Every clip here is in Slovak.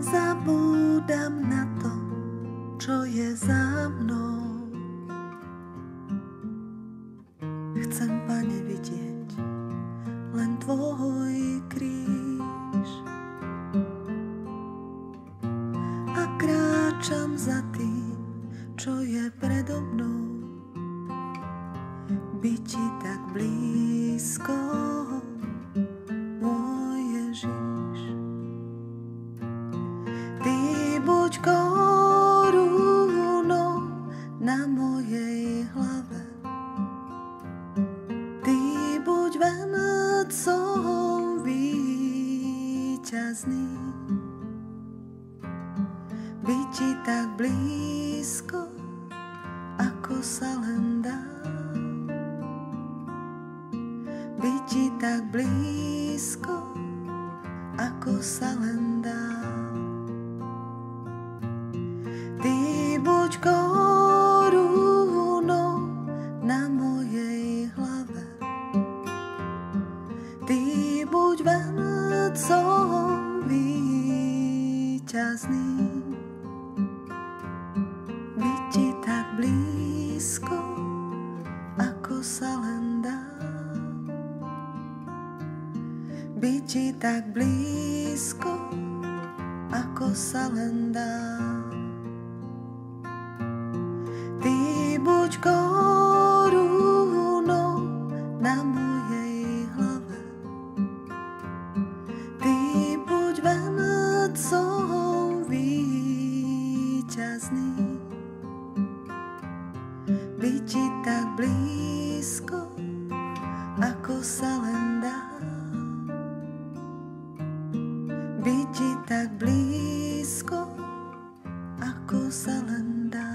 Zabúdam na to, čo je za mnou. Chcem, Pane, vidieť len Tvoj kríž a kráčam za tým, čo je predo mnou. Byť Ti tak blízko, môj Ježiš. Ty buď korunou na mojej hlave, Ty buď vencom víťazným. Byť Ti tak blízko, ako sa len dá. Byť Ti tak blízko, ako sa len dá. Ty buď korunou na mojej hlave, Ty buď vencom víťazným. Byť Ti tak blízko, ako sa len dá. Byť Ti tak blízko, ako sa len dá. Ty buď korunou na mojej hlave, Ty buď vencom víťazným. Byť Ti tak blízko, ako sa len dá. Byť Ti tak blízko, ako sa len dá.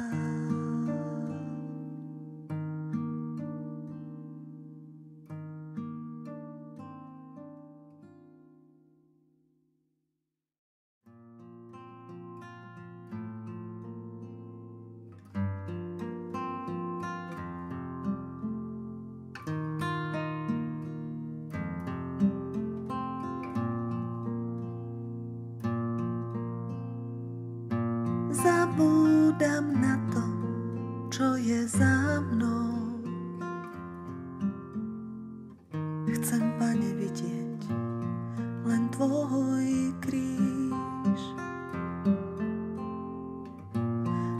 Zabúdam na to, čo je za mnou. Chcem, Pane, vidieť len Tvoj kríž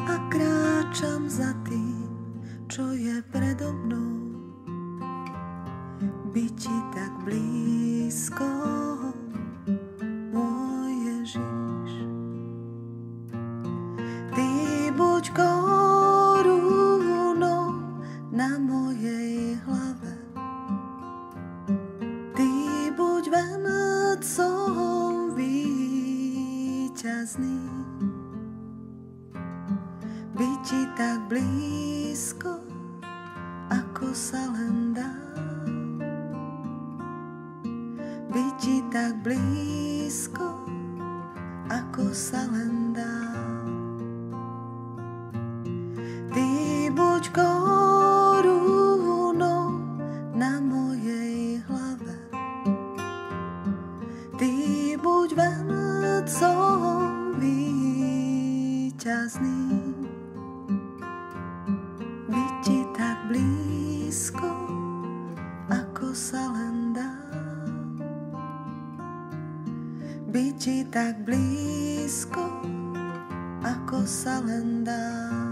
a kráčam za tým, čo je predo mnou. Byť Ti tak blízko, môj Ježiš. Ty buď korunou na mojej hlave, Ty buď vencom víťazným. Byť Ti tak blízko, ako sa len dá. Byť Ti tak blízko, ako sa len dá. Ty buď korunou na mojej hlave, Ty buď vencom víťazným. Byť Ti tak blízko, ako sa len dá. Byť Ti tak blízko, ako sa len dá.